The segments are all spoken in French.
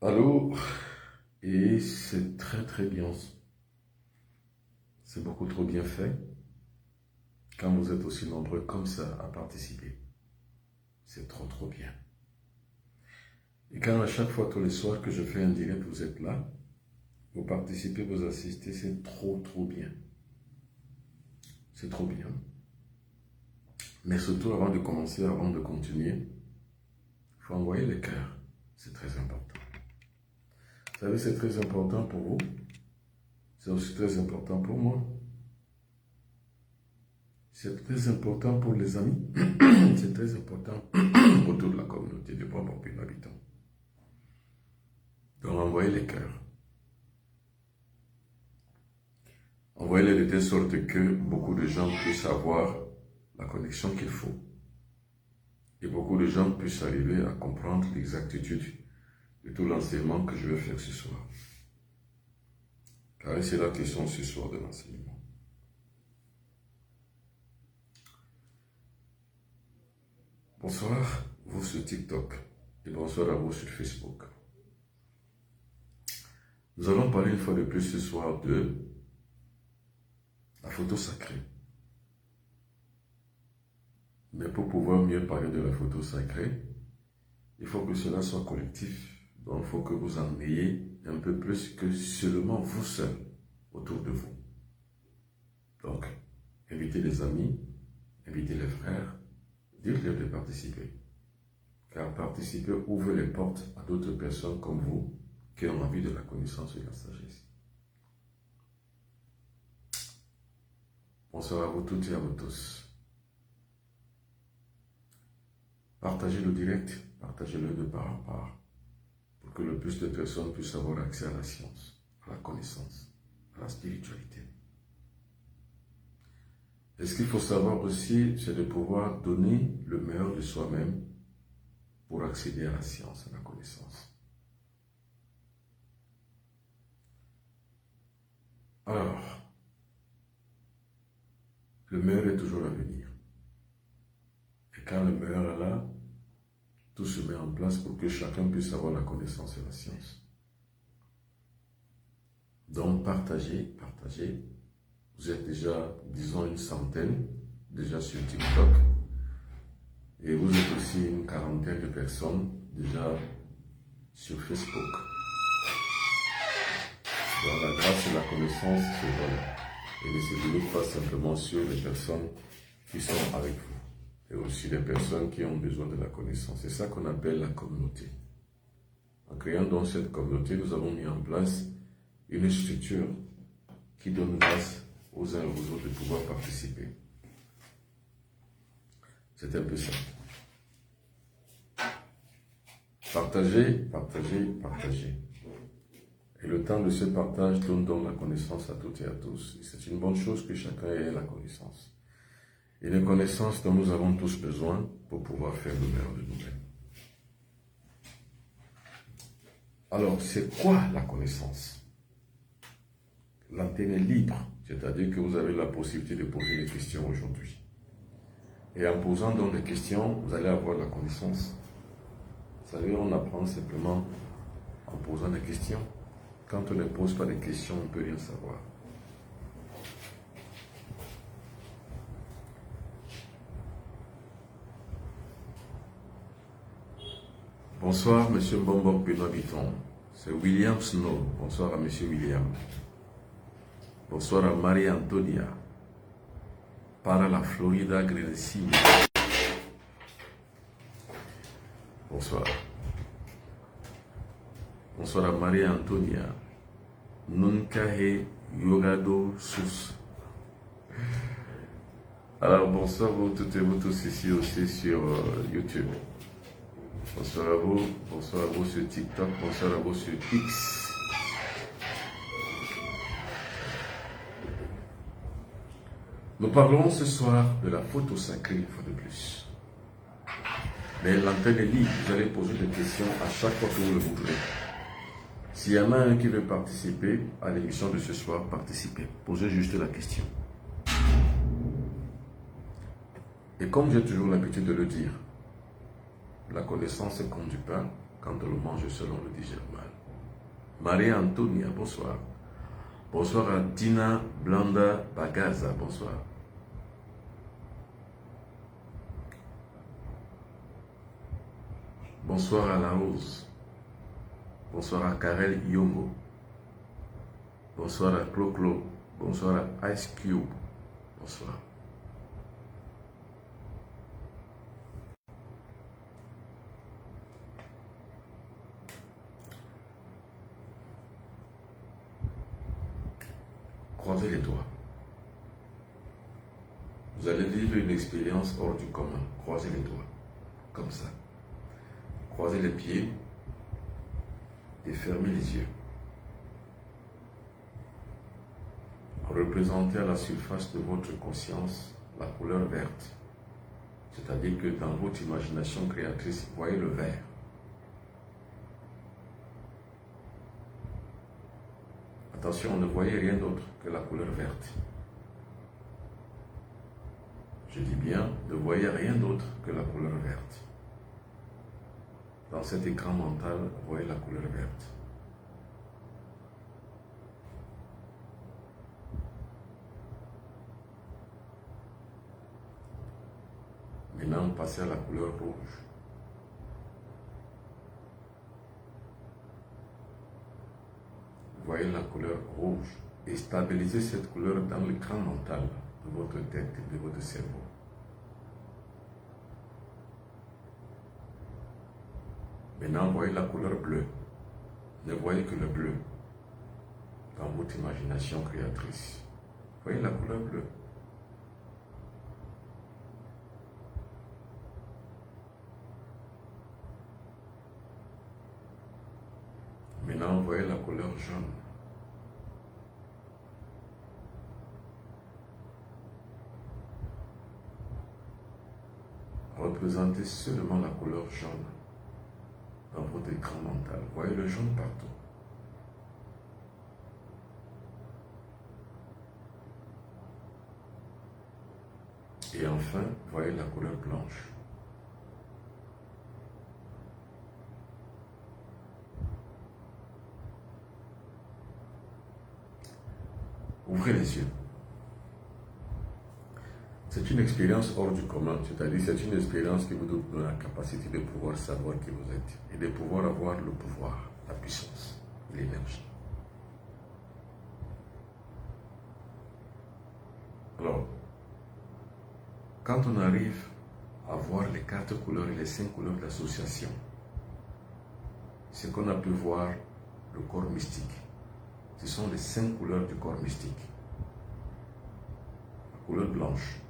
Allô, et c'est très très bien. C'est beaucoup trop bien fait quand vous êtes aussi nombreux comme ça à participer. C'est trop trop bien. Et quand à chaque fois, tous les soirs que je fais un direct, vous êtes là, vous participez, vous assistez, c'est trop trop bien. C'est trop bien. Mais surtout, avant de commencer, avant de continuer, il faut envoyer les cœurs. C'est très important. Vous savez, c'est très important pour vous. C'est aussi très important pour moi. C'est très important pour les amis. C'est très important pour toute la communauté de Bois-Bombino habitants. Donc, envoyez les cœurs. Envoyez-les de telle sorte que beaucoup de gens puissent avoir la connexion qu'il faut. Et beaucoup de gens puissent arriver à comprendre l'exactitude de tout l'enseignement que je vais faire ce soir. Car c'est la question ce soir de l'enseignement. Bonsoir, vous sur TikTok. Et bonsoir à vous sur Facebook. Nous allons parler une fois de plus ce soir de la photo sacrée. Mais pour pouvoir mieux parler de la photo sacrée, il faut que cela soit collectif. Donc il faut que vous en ayez un peu plus que seulement vous seul autour de vous. Donc, invitez les amis, invitez les frères, dites-leur de participer. Car participer ouvre les portes à d'autres personnes comme vous qui ont envie de la connaissance et de la sagesse. Bonsoir à vous toutes et à vous tous. Partagez le direct, partagez-le de part en part, pour que le plus de personnes puissent avoir accès à la science, à la connaissance, à la spiritualité. Et ce qu'il faut savoir aussi, c'est de pouvoir donner le meilleur de soi-même pour accéder à la science, à la connaissance. Alors, le meilleur est toujours à venir. Et quand le meilleur est là, tout se met en place pour que chacun puisse avoir la connaissance et la science. Donc, partagez. Vous êtes déjà, disons, une centaine, déjà sur TikTok. Et vous êtes aussi une quarantaine de personnes, déjà sur Facebook. Donc, la grâce et la connaissance se donnent. Et ne se limite pas simplement sur les personnes qui sont avec vous. Et aussi les personnes qui ont besoin de la connaissance. C'est ça qu'on appelle la communauté. En créant donc cette communauté, nous avons mis en place une structure qui donne grâce aux uns et aux autres de pouvoir participer. C'est un peu ça. Partagez. Et le temps de ce partage donne donc la connaissance à toutes et à tous. C'est une bonne chose que chacun ait la connaissance. Et les connaissances dont nous avons tous besoin pour pouvoir faire le meilleur de nous-mêmes. Alors, c'est quoi la connaissance? L'antenne est libre, c'est-à-dire que vous avez la possibilité de poser des questions aujourd'hui. Et en posant donc des questions, vous allez avoir la connaissance. Vous savez, on apprend simplement en posant des questions. Quand on ne pose pas de questions, on ne peut rien savoir. Bonsoir, M. Bois-Bombino habitant. C'est William Snow. Bonsoir à M. William. Bonsoir à Marie-Antonia. Para la Florida, Grenessimo. Bonsoir. Bonsoir à Marie-Antonia. Nuncahe Yogado Sus. Alors, bonsoir vous toutes et vous tous ici aussi sur YouTube. Bonsoir à vous sur TikTok, bonsoir à vous sur X. Nous parlerons ce soir de la photo sacrée une fois de plus. Mais l'antenne est libre, vous allez poser des questions à chaque fois que vous le voudrez. S'il y en a un qui veut participer à l'émission de ce soir, participez. Posez juste la question. Et comme j'ai toujours l'habitude de le dire, la connaissance est comme du pain, quand on le mange seul, on le digère mal. Maria Antonia, bonsoir. Bonsoir à Tina Blanda Bagaza, bonsoir. Bonsoir à La Rose. Bonsoir à Karel Yongo. Bonsoir à Clo-Clo. Bonsoir à Ice Cube. Bonsoir. Croisez les doigts. Vous allez vivre une expérience hors du commun. Croisez les doigts. Comme ça. Croisez les pieds et fermez les yeux. Représentez à la surface de votre conscience la couleur verte. C'est-à-dire que dans votre imagination créatrice, vous voyez le vert. Attention, ne voyez rien d'autre que la couleur verte. Je dis bien, ne voyez rien d'autre que la couleur verte. Dans cet écran mental, vous voyez la couleur verte. Maintenant, passez à la couleur rouge. Voyez la couleur rouge et stabilisez cette couleur dans l'écran mental de votre tête et de votre cerveau. Maintenant, voyez la couleur bleue. Ne voyez que le bleu dans votre imagination créatrice. Voyez la couleur bleue. Maintenant, voyez la couleur jaune. Représentez seulement la couleur jaune dans votre écran mental. Voyez le jaune partout. Et enfin, voyez la couleur blanche. Ouvrez les yeux. C'est une expérience hors du commun, c'est-à-dire c'est une expérience qui vous donne la capacité de pouvoir savoir qui vous êtes et de pouvoir avoir le pouvoir, la puissance, l'énergie. Alors, quand on arrive à voir les 4 couleurs et les 5 couleurs d'association, c'est qu'on a pu voir le corps mystique. Ce sont les 5 couleurs du corps mystique. La couleur blanche,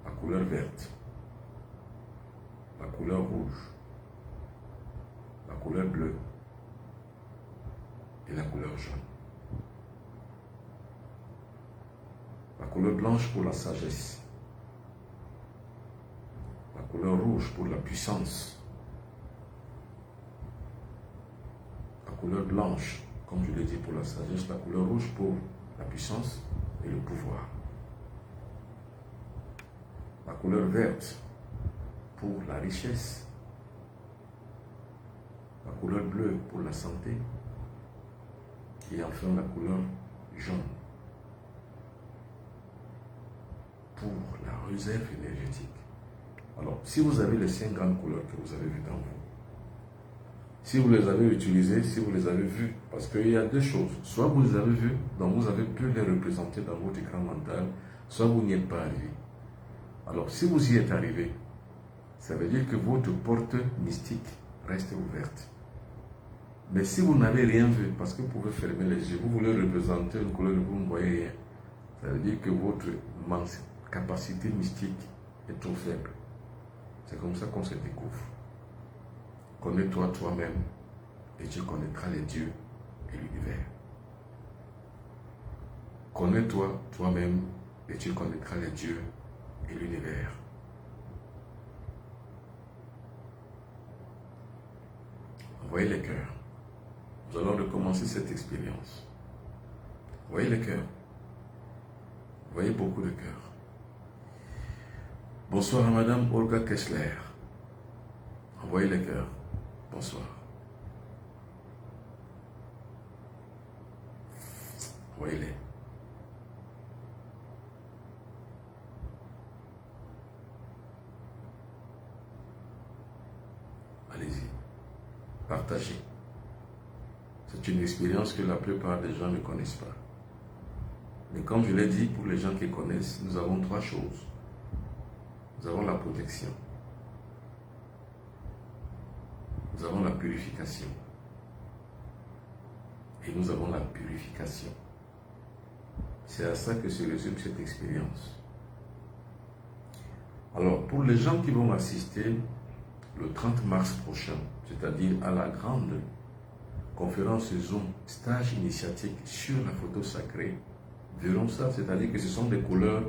la couleur verte, la couleur rouge, la couleur bleue et la couleur jaune. La couleur blanche pour la sagesse, la couleur rouge pour la puissance, la couleur blanche, comme je l'ai dit, pour la sagesse, la couleur rouge pour la puissance et le pouvoir. La couleur verte pour la richesse. La couleur bleue pour la santé. Et enfin la couleur jaune pour la réserve énergétique. Alors, si vous avez les 5 grandes couleurs que vous avez vues dans vous, si vous les avez utilisées, si vous les avez vues, parce qu'il y a 2 choses. Soit vous les avez vues, donc vous avez pu les représenter dans votre écran mental, soit vous n'y êtes pas arrivé. Alors, si vous y êtes arrivé, ça veut dire que votre porte mystique reste ouverte. Mais si vous n'avez rien vu, parce que vous pouvez fermer les yeux, vous voulez représenter une couleur et vous ne voyez rien, ça veut dire que votre capacité mystique est trop faible. C'est comme ça qu'on se découvre. Connais-toi toi-même et tu connaîtras les dieux et l'univers. Connais-toi toi-même et tu connaîtras les dieux et l'univers. Voyez les cœurs. Nous allons recommencer cette expérience. Voyez les cœurs. Voyez beaucoup de cœurs. Bonsoir à Madame Olga Kessler. Envoyez les cœurs. Bonsoir. Envoyez-les. Allez-y. Partagez. C'est une expérience que la plupart des gens ne connaissent pas. Mais comme je l'ai dit, pour les gens qui connaissent, nous avons trois choses. Nous avons la protection. Nous avons la purification. Et nous avons la purification. C'est à ça que se résume cette expérience. Alors, pour les gens qui vont assister le 30 mars prochain, c'est-à-dire à la grande conférence Zoom, stage initiatique sur la photo sacrée, verront ça, c'est-à-dire que ce sont des couleurs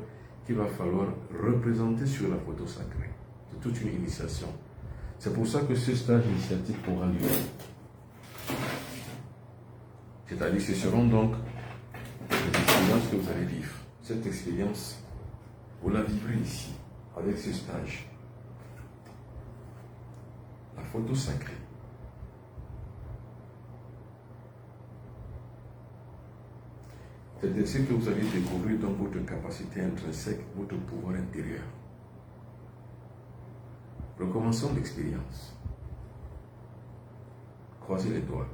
qu'il va falloir représenter sur la photo sacrée. C'est toute une initiation. C'est pour ça que ce stage initiatique aura lieu. C'est-à-dire que ce seront donc des expériences que vous allez vivre. Cette expérience, vous la vivrez ici, avec ce stage. La photo sacrée. C'est ainsi que vous allez découvrir donc votre capacité intrinsèque, votre pouvoir intérieur. Recommençons l'expérience. Croisez les doigts.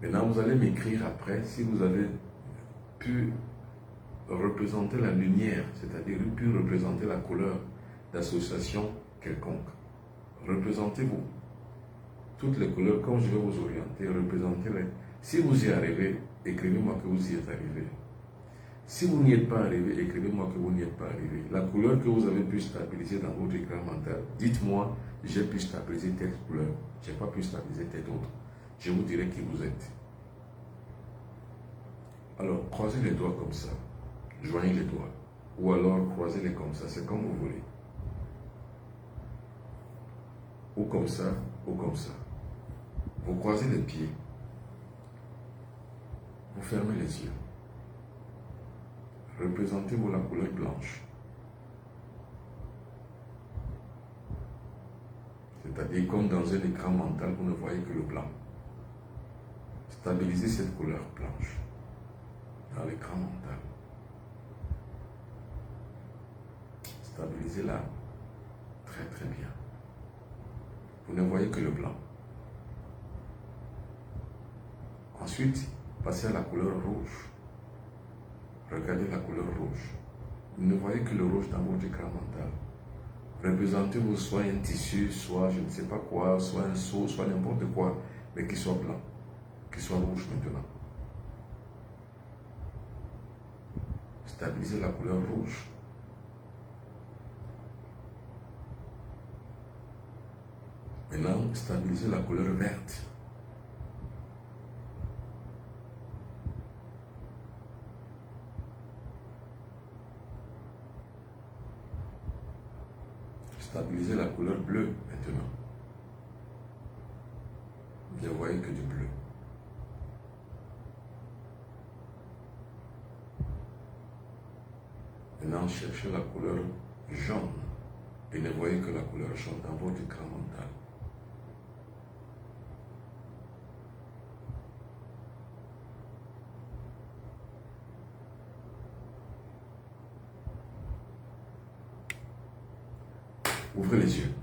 Maintenant, vous allez m'écrire après si vous avez pu représenter la lumière, c'est-à-dire pu représenter la couleur d'association quelconque. Représentez-vous toutes les couleurs, comme je vais vous orienter, représentez-les. Si vous y arrivez, écrivez-moi que vous y êtes arrivé. Si vous n'y êtes pas arrivé, écrivez-moi que vous n'y êtes pas arrivé. La couleur que vous avez pu stabiliser dans votre écran mental, dites-moi, j'ai pu stabiliser telle couleur, je n'ai pas pu stabiliser telle autre. Je vous dirai qui vous êtes. Alors, croisez les doigts comme ça, joignez les doigts, ou alors croisez-les comme ça, c'est comme vous voulez. Ou comme ça, ou comme ça. Vous croisez les pieds, vous fermez les yeux. Représentez-vous la couleur blanche. C'est-à-dire comme dans un écran mental, vous ne voyez que le blanc. Stabilisez cette couleur blanche dans l'écran mental. Stabilisez-la très très bien. Vous ne voyez que le blanc. Ensuite, passez à la couleur rouge. Regardez la couleur rouge. Vous ne voyez que le rouge dans votre écran mental. Représentez-vous soit un tissu, soit je ne sais pas quoi, soit un seau, soit n'importe quoi, mais qui soit blanc, qui soit rouge maintenant. Stabilisez la couleur rouge. Maintenant, stabilisez la couleur verte. Stabilisez la couleur bleue maintenant. Vous ne voyez que du bleu. Maintenant, cherchez la couleur jaune et ne voyez que la couleur jaune dans votre écran mental. Ouvrez les yeux.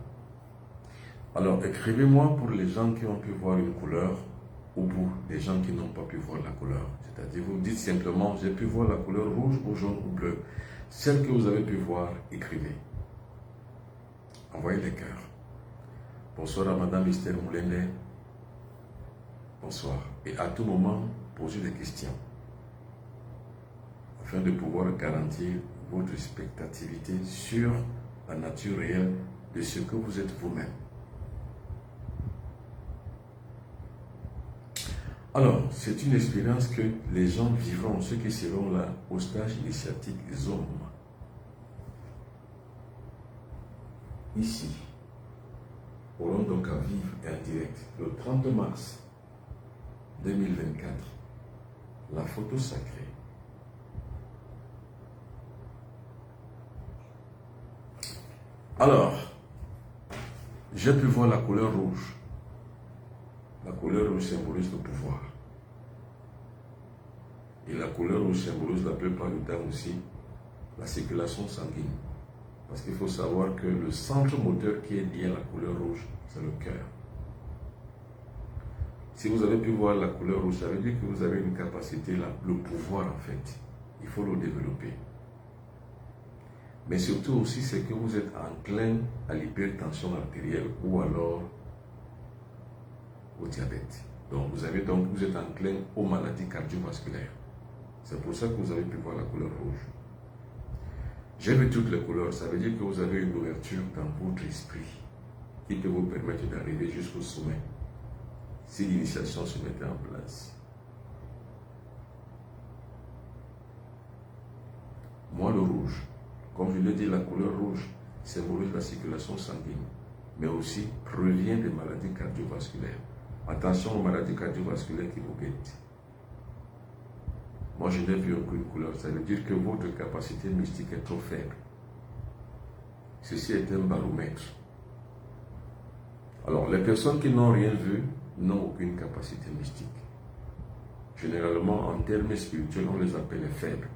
Alors, écrivez-moi pour les gens qui ont pu voir une couleur ou pour les gens qui n'ont pas pu voir la couleur. C'est-à-dire, vous dites simplement, j'ai pu voir la couleur rouge ou jaune ou bleu. Celle que vous avez pu voir, écrivez. Envoyez les cœurs. Bonsoir à Madame Esther Moulende. Bonsoir. Et à tout moment, posez des questions afin de pouvoir garantir votre expectativité sur la nature réelle de ce que vous êtes vous-même. Alors, c'est une expérience que les gens vivront, ceux qui seront là au stage initiatique Zoom. Ici, auront donc à vivre en direct le 30 mars 2024, la photo sacrée. Alors, j'ai pu voir la couleur rouge. La couleur rouge symbolise le pouvoir. Et la couleur rouge symbolise la plupart du temps aussi la circulation sanguine. Parce qu'il faut savoir que le centre moteur qui est lié à la couleur rouge, c'est le cœur. Si vous avez pu voir la couleur rouge, ça veut dire que vous avez une capacité, le pouvoir en fait. Il faut le développer. Mais surtout aussi, c'est que vous êtes enclin à l'hypertension artérielle ou alors au diabète. Donc vous êtes enclin aux maladies cardiovasculaires. C'est pour ça que vous avez pu voir la couleur rouge. J'ai vu toutes les couleurs, ça veut dire que vous avez une ouverture dans votre esprit qui peut vous permettre d'arriver jusqu'au sommet si l'initiation se mettait en place. Moi, le rouge, comme je l'ai dit, la couleur rouge symbolise la circulation sanguine, mais aussi prévient des maladies cardiovasculaires. Attention aux maladies cardiovasculaires qui vous guettent. Moi, je n'ai vu aucune couleur. Ça veut dire que votre capacité mystique est trop faible. Ceci est un baromètre. Alors, les personnes qui n'ont rien vu n'ont aucune capacité mystique. Généralement, en termes spirituels, on les appelle les faibles.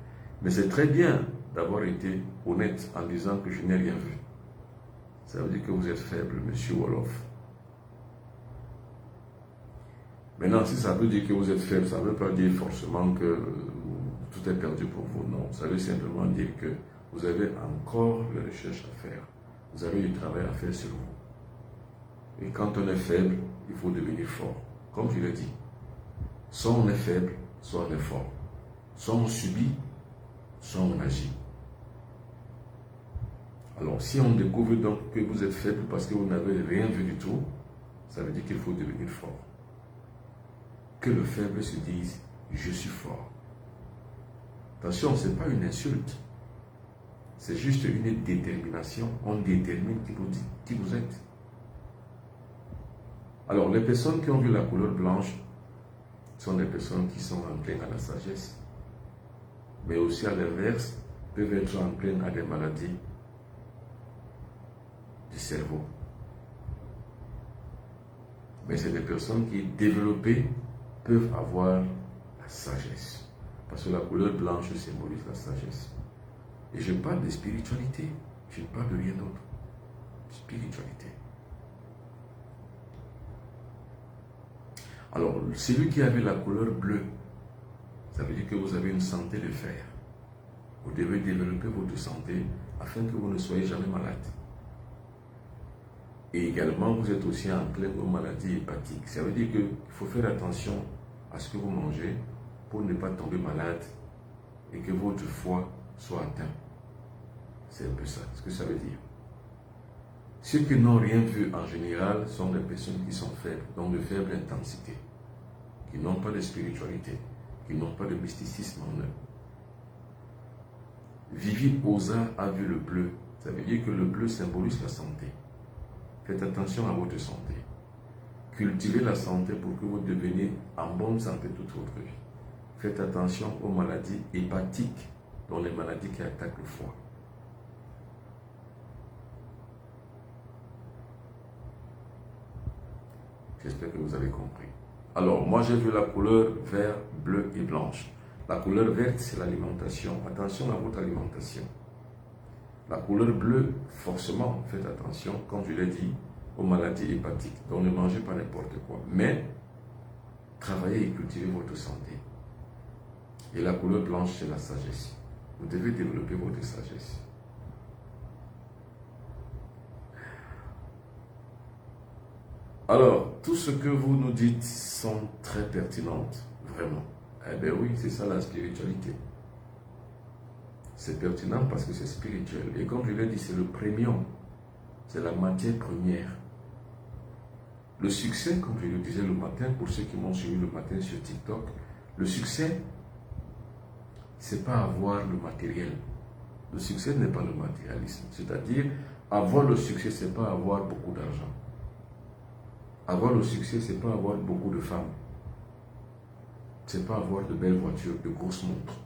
Mais c'est très bien d'avoir été honnête en disant que je n'ai rien vu. Ça veut dire que vous êtes faible, monsieur Wolof. Maintenant, si ça veut dire que vous êtes faible, ça ne veut pas dire forcément que tout est perdu pour vous. Non, ça veut simplement dire que vous avez encore les recherches à faire. Vous avez du travail à faire sur vous. Et quand on est faible, il faut devenir fort. Comme je l'ai dit, soit on est faible, soit on est fort. Soit on subit, soit on agit. Alors, si on découvre donc que vous êtes faible parce que vous n'avez rien vu du tout, ça veut dire qu'il faut devenir fort. Que le faible se dise « je suis fort ». Attention, ce n'est pas une insulte. C'est juste une détermination. On détermine qui vous êtes. Alors, les personnes qui ont vu la couleur blanche sont des personnes qui sont enclines à la sagesse. Mais aussi à l'inverse, peuvent être enclines à des maladies du cerveau. Mais c'est des personnes qui, développées, peuvent avoir la sagesse. Parce que la couleur blanche symbolise la sagesse. Et je parle de spiritualité. Je ne parle de rien d'autre. Spiritualité. Alors, celui qui avait la couleur bleue, ça veut dire que vous avez une santé de fer. Vous devez développer votre santé afin que vous ne soyez jamais malade. Et également, vous êtes aussi enclin aux maladies hépatiques. Ça veut dire qu'il faut faire attention à ce que vous mangez pour ne pas tomber malade et que votre foie soit atteint. C'est un peu ça, ce que ça veut dire. Ceux qui n'ont rien vu en général sont des personnes qui sont faibles, donc de faible intensité, qui n'ont pas de spiritualité, qui n'ont pas de mysticisme en eux. Vivi Oza a vu le bleu. Ça veut dire que le bleu symbolise la santé. Faites attention à votre santé. Cultivez la santé pour que vous deveniez en bonne santé toute votre vie. Faites attention aux maladies hépatiques, dont les maladies qui attaquent le foie. J'espère que vous avez compris. Alors, moi j'ai vu la couleur vert, bleu et blanche. La couleur verte, c'est l'alimentation. Attention à votre alimentation. La couleur bleue, forcément, faites attention, comme je l'ai dit, aux maladies hépatiques. Donc ne mangez pas n'importe quoi. Mais, travaillez et cultivez votre santé. Et la couleur blanche, c'est la sagesse. Vous devez développer votre sagesse. Alors, tout ce que vous nous dites sont très pertinentes, vraiment. Eh bien oui, c'est ça la spiritualité. C'est pertinent parce que c'est spirituel. Et comme je l'ai dit, c'est le premium. C'est la matière première. Le succès, comme je le disais le matin, pour ceux qui m'ont suivi le matin sur TikTok, le succès, c'est pas avoir le matériel. Le succès n'est pas le matérialisme. C'est-à-dire, avoir le succès, c'est pas avoir beaucoup d'argent. Avoir le succès, c'est pas avoir beaucoup de femmes. C'est pas avoir de belles voitures, de grosses montres.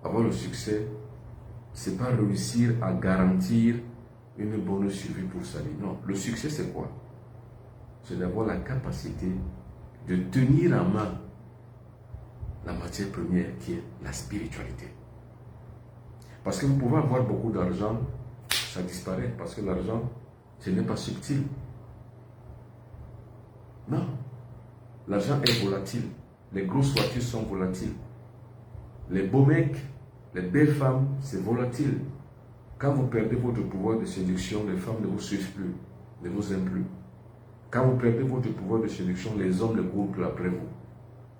Avoir le succès, c'est pas réussir à garantir une bonne survie pour sa vie. Non, le succès c'est quoi? C'est d'avoir la capacité de tenir en main la matière première qui est la spiritualité. Parce que vous pouvez avoir beaucoup d'argent, ça disparaît parce que l'argent, ce n'est pas subtil. Non, l'argent est volatile. Les grosses voitures sont volatiles. Les beaux mecs, les belles femmes, c'est volatile. Quand vous perdez votre pouvoir de séduction, les femmes ne vous suivent plus, ne vous aiment plus. Quand vous perdez votre pouvoir de séduction, les hommes ne courent plus après vous.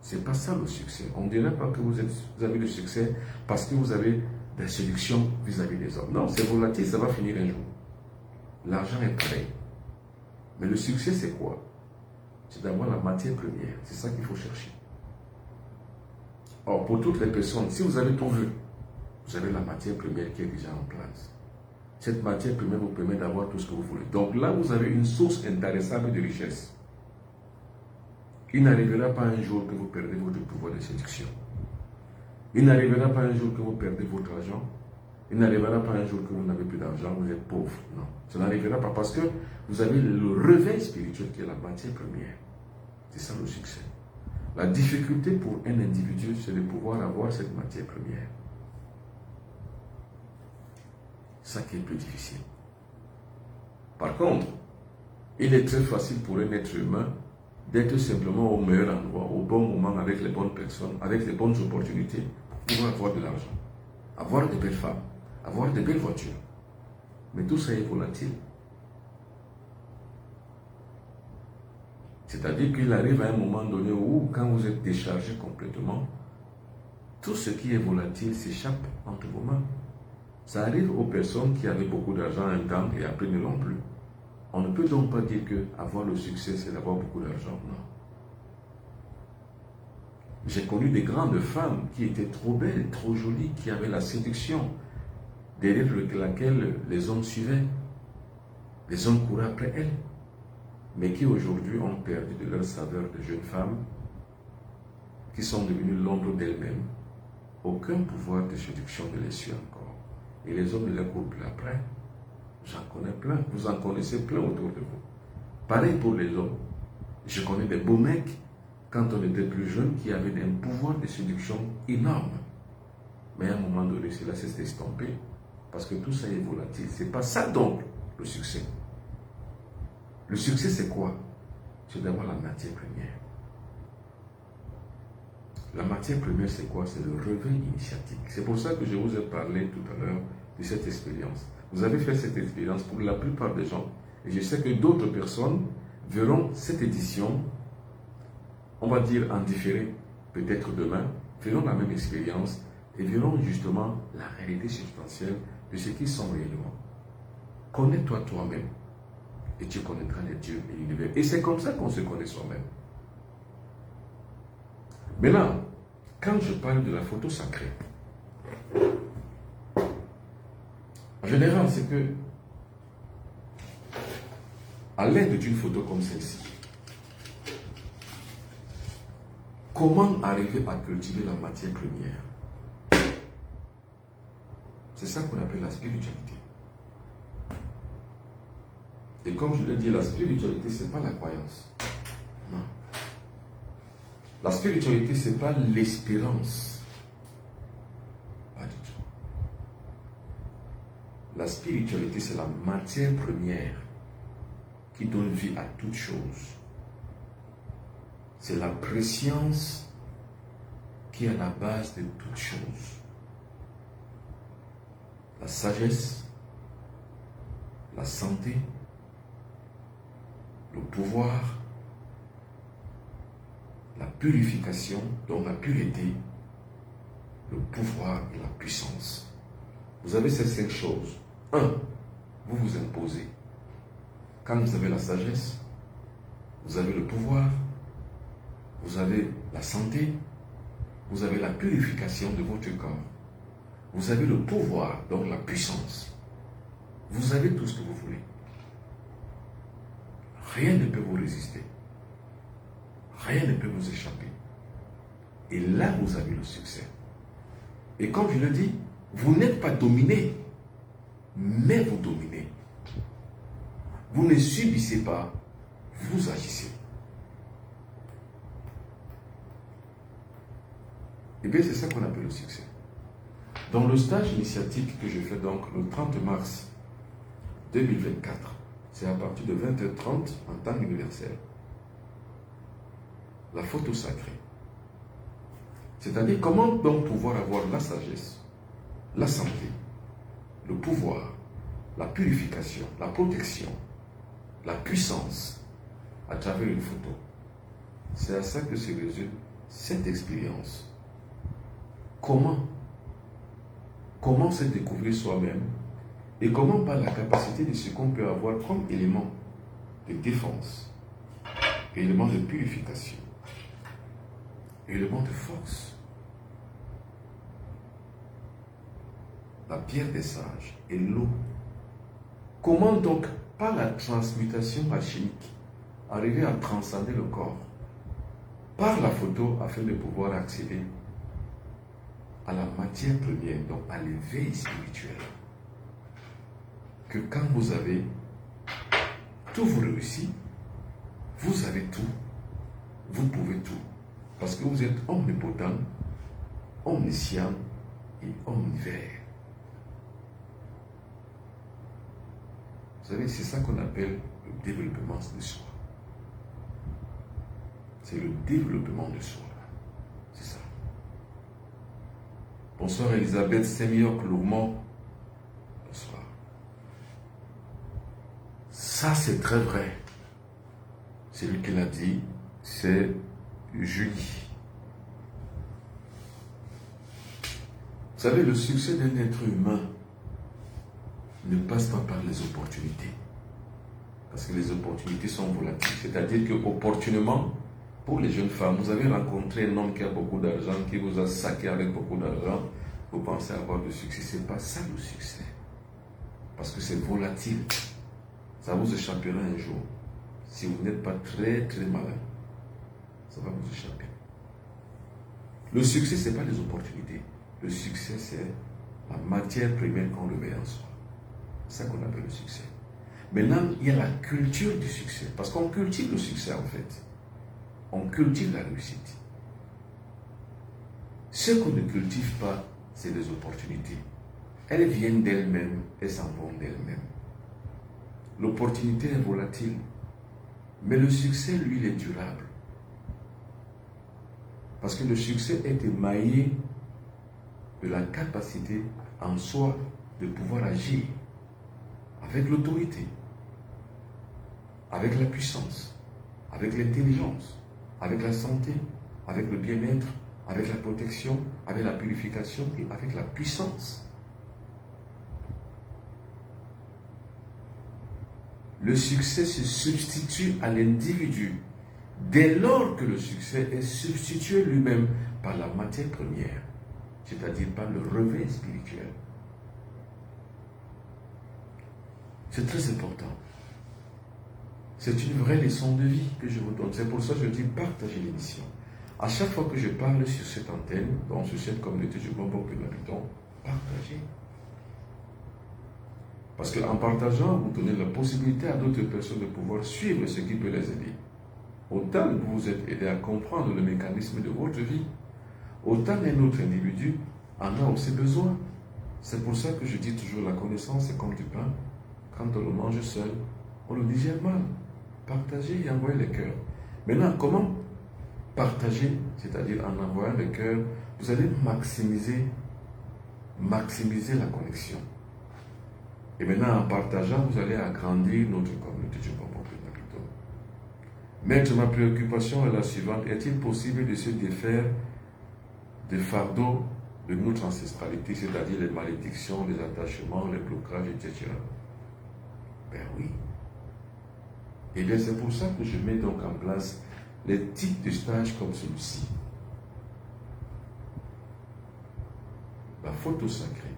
C'est pas ça le succès. On ne dirait pas que vous avez le succès parce que vous avez de la séduction vis-à-vis des hommes. Non, c'est volatile, ça va finir un jour. L'argent est pareil. Mais le succès, c'est quoi? C'est d'avoir la matière première. C'est ça qu'il faut chercher. Or, pour toutes les personnes, si vous avez tout vu, vous avez la matière première qui est déjà en place. Cette matière première vous permet d'avoir tout ce que vous voulez. Donc là, vous avez une source intéressante de richesse. Il n'arrivera pas un jour que vous perdez votre pouvoir de séduction. Il n'arrivera pas un jour que vous perdez votre argent. Il n'arrivera pas un jour que vous n'avez plus d'argent, vous êtes pauvre. Non, ça n'arrivera pas parce que vous avez le réveil spirituel qui est la matière première. C'est ça le succès. La difficulté pour un individu, c'est de pouvoir avoir cette matière première. C'est ça qui est plus difficile. Par contre, il est très facile pour un être humain d'être simplement au meilleur endroit, au bon moment, avec les bonnes personnes, avec les bonnes opportunités, pour pouvoir avoir de l'argent, avoir de belles femmes, avoir de belles voitures. Mais tout ça est volatile. C'est-à-dire qu'il arrive à un moment donné où, quand vous êtes déchargé complètement, tout ce qui est volatile s'échappe entre vos mains. Ça arrive aux personnes qui avaient beaucoup d'argent un temps et après ne l'ont plus. On ne peut donc pas dire que avoir le succès, c'est d'avoir beaucoup d'argent. Non. J'ai connu des grandes femmes qui étaient trop belles, trop jolies, qui avaient la séduction, derrière laquelle les hommes suivaient. Les hommes couraient après elles, mais qui aujourd'hui ont perdu de leur saveur de jeunes femmes, qui sont devenues l'ombre d'elles-mêmes. Aucun pouvoir de séduction ne les suit encore. Et les hommes ne les courent plus après. J'en connais plein. Vous en connaissez plein autour de vous. Pareil pour les hommes. Je connais des beaux mecs, quand on était plus jeune, qui avaient un pouvoir de séduction énorme. Mais à un moment donné, cela s'est estompé. Parce que tout ça est volatile. C'est pas ça donc le succès. Le succès, c'est quoi? C'est d'avoir la matière première. La matière première, c'est quoi? C'est le réveil initiatique. C'est pour ça que je vous ai parlé tout à l'heure de cette expérience. Vous avez fait cette expérience pour la plupart des gens. Et je sais que d'autres personnes verront cette édition, on va dire en différé, peut-être demain, feront la même expérience et verront justement la réalité substantielle de ce qu'ils sont réellement. Connais-toi toi-même et tu connaîtras les dieux et l'univers. Et c'est comme ça qu'on se connaît soi-même. Maintenant, quand je parle de la photo sacrée, en général, c'est que, à l'aide d'une photo comme celle-ci, comment arriver à cultiver la matière première? C'est ça qu'on appelle la spiritualité. Et comme je l'ai dit, la spiritualité, ce n'est pas la croyance. Non. La spiritualité, ce n'est pas l'espérance. Pas du tout. La spiritualité, c'est la matière première qui donne vie à toute chose. C'est la préscience qui est à la base de toute chose. La sagesse, la santé, le pouvoir, la purification, donc la pureté, le pouvoir et la puissance. Vous avez ces 5 choses. 1. Vous vous imposez. Quand vous avez la sagesse, vous avez le pouvoir, vous avez la santé, vous avez la purification de votre corps, vous avez le pouvoir, donc la puissance. Vous avez tout ce que vous voulez. Rien ne peut vous résister. Rien ne peut vous échapper. Et là, vous avez le succès. Et comme je le dis, vous n'êtes pas dominé, mais vous dominez. Vous ne subissez pas, vous agissez. Et bien c'est ça qu'on appelle le succès. Dans le stage initiatique que je fais donc le 30 mars 2024, c'est à partir de 20h30 en temps universel. La photo sacrée. C'est-à-dire comment donc pouvoir avoir la sagesse, la santé, le pouvoir, la purification, la protection, la puissance à travers une photo. C'est à ça que se résume cette expérience. Comment se découvrir soi-même et comment par la capacité de ce qu'on peut avoir comme élément de défense, élément de purification, élément de force. La pierre des sages et l'eau. Comment donc, par la transmutation alchimique, arriver à transcender le corps par la photo afin de pouvoir accéder à la matière première, donc à l'éveil spirituel. Que quand vous avez tout vous réussit, vous avez tout, vous pouvez tout. Parce que vous êtes omnipotent, omniscient et omnivore. Vous savez, c'est ça qu'on appelle le développement de soi. C'est le développement de soi. C'est ça. Bonsoir Elisabeth Semioc-Lourmont. Bonsoir. Ça, c'est très vrai. C'est lui qui l'a dit. C'est Julie. Vous savez, le succès d'un être humain ne passe pas par les opportunités. Parce que les opportunités sont volatiles. C'est-à-dire que opportunément, pour les jeunes femmes, vous avez rencontré un homme qui a beaucoup d'argent, qui vous a saqué avec beaucoup d'argent, vous pensez avoir du succès. Ce n'est pas ça le succès. Parce que c'est volatile. Ça vous échappera un jour. Si vous n'êtes pas très très malin, ça va vous échapper. Le succès, ce n'est pas les opportunités. Le succès, c'est la matière première qu'on réveille en soi. C'est ça qu'on appelle le succès. Maintenant, il y a la culture du succès. Parce qu'on cultive le succès en fait. On cultive la réussite. Ce qu'on ne cultive pas, c'est les opportunités. Elles viennent d'elles-mêmes et s'en vont d'elles-mêmes. L'opportunité est volatile. Mais le succès, lui, il est durable. Parce que le succès est émaillé de la capacité en soi de pouvoir agir avec l'autorité, avec la puissance, avec l'intelligence, avec la santé, avec le bien-être, avec la protection, avec la purification et avec la puissance. Le succès se substitue à l'individu dès lors que le succès est substitué lui-même par la matière première, c'est-à-dire par le réveil spirituel. C'est très important. C'est une vraie leçon de vie que je vous donne. C'est pour ça que je dis partagez l'émission. À chaque fois que je parle sur cette antenne, donc sur cette communauté du bon peuple habitant, partagez. Parce qu'en partageant, vous donnez la possibilité à d'autres personnes de pouvoir suivre ce qui peut les aider. Autant vous vous êtes aidé à comprendre le mécanisme de votre vie, autant un autre individu en a aussi besoin. C'est pour ça que je dis toujours la connaissance est comme du pain. Quand on le mange seul, on le digère mal. Partagez et envoyez les cœurs. Maintenant, comment partager, c'est-à-dire en envoyant les cœurs, vous allez maximiser la connexion. Et maintenant, en partageant, vous allez agrandir notre communauté du bon peuple d'Habitant. Maître, ma préoccupation est la suivante. Est-il possible de se défaire des fardeaux de notre ancestralité, c'est-à-dire les malédictions, les attachements, les blocages, etc. Ben oui. Et bien c'est pour ça que je mets donc en place les types de stages comme celui-ci. La photo sacrée.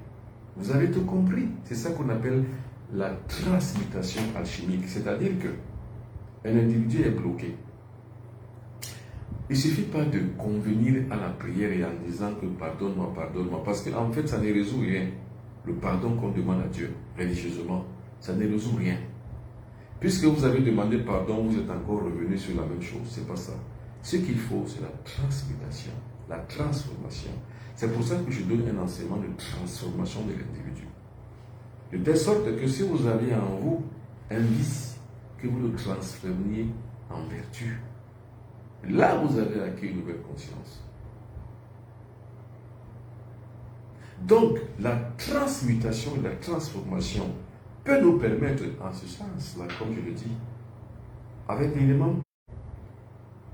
Vous avez tout compris. C'est ça qu'on appelle la transmutation alchimique. C'est-à-dire qu'un individu est bloqué. Il ne suffit pas de convenir à la prière et en disant que pardonne-moi, parce qu'en fait, ça ne résout rien. Le pardon qu'on demande à Dieu religieusement, Ça ne résout rien. Puisque vous avez demandé pardon, vous êtes encore revenu sur la même chose. Ce n'est pas ça. Ce qu'il faut, c'est la transmutation, la transformation. C'est pour ça que je donne un enseignement de transformation de l'individu. De telle sorte que si vous avez en vous un vice, que vous le transformiez en vertu. Là, vous avez acquis une nouvelle conscience. Donc, la transmutation et la transformation peut nous permettre, en ce sens-là, comme je le dis, avec l'élément,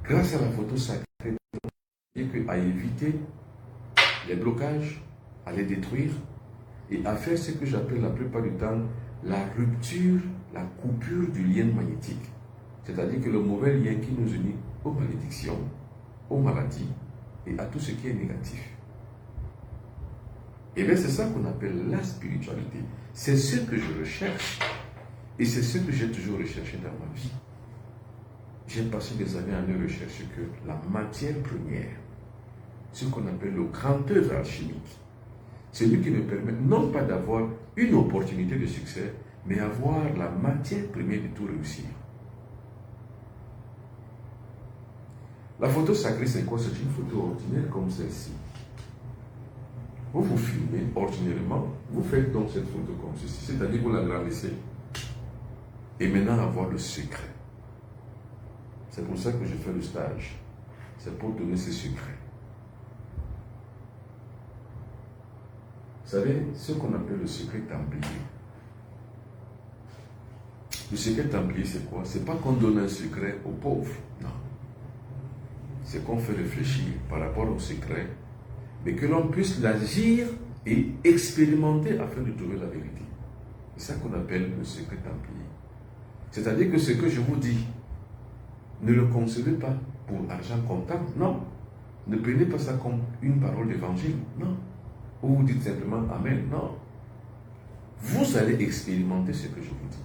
grâce à la photo sacrée, à éviter les blocages, à les détruire et à faire ce que j'appelle la plupart du temps la rupture, la coupure du lien magnétique. C'est-à-dire que le mauvais lien qui nous unit aux malédictions, aux maladies et à tout ce qui est négatif. Et bien c'est ça qu'on appelle la spiritualité. C'est ce que je recherche et c'est ce que j'ai toujours recherché dans ma vie. J'ai passé des années à ne rechercher que la matière première, ce qu'on appelle le grand œuvre alchimique. Celui qui me permet non pas d'avoir une opportunité de succès, mais avoir la matière première de tout réussir. La photo sacrée, c'est quoi? C'est une photo ordinaire comme celle-ci. Vous vous filmez ordinairement, vous faites donc cette photo comme ceci, c'est-à-dire que vous l'agrandissez. Et maintenant, avoir le secret. C'est pour ça que je fais le stage. C'est pour donner ce secret. Vous savez, ce qu'on appelle le secret templier. Le secret templier, c'est quoi? C'est pas qu'on donne un secret aux pauvres, non. C'est qu'on fait réfléchir par rapport au secret, mais que l'on puisse l'agir et expérimenter afin de trouver la vérité. C'est ça qu'on appelle le secret templier. C'est-à-dire que ce que je vous dis, ne le concevez pas pour argent comptant, non. Ne prenez pas ça comme une parole d'évangile, non. Ou vous dites simplement Amen, non. Vous allez expérimenter ce que je vous dis.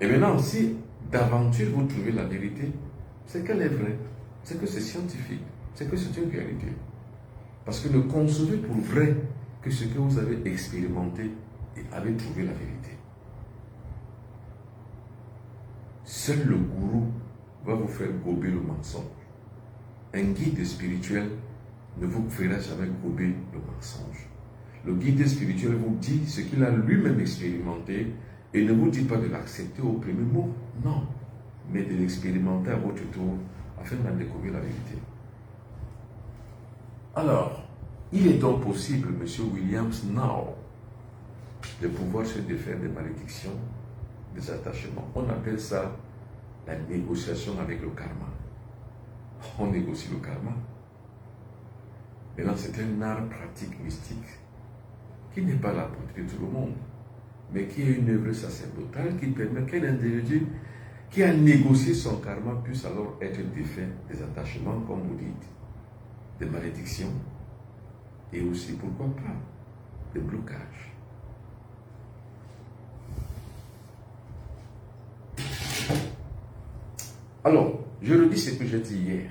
Et maintenant, si d'aventure vous trouvez la vérité, c'est qu'elle est vraie, c'est que c'est scientifique, c'est que c'est une réalité. Parce que ne concevez pour vrai que ce que vous avez expérimenté et avez trouvé la vérité. Seul le gourou va vous faire gober le mensonge. Un guide spirituel ne vous fera jamais gober le mensonge. Le guide spirituel vous dit ce qu'il a lui-même expérimenté et ne vous dit pas de l'accepter au premier mot, non, mais de l'expérimenter à votre tour afin d'en découvrir la vérité. Alors, il est donc possible, M. Williams Now, de pouvoir se défaire des malédictions, des attachements. On appelle ça la négociation avec le karma. On négocie le karma. Maintenant, c'est un art pratique mystique qui n'est pas à la portée de tout le monde, mais qui est une œuvre sacerdotale qui permet qu'un individu qui a négocié son karma puisse alors être défait des attachements, comme vous dites, des malédictions et aussi, pourquoi pas, des blocages. Alors, je redis ce que j'ai dit hier.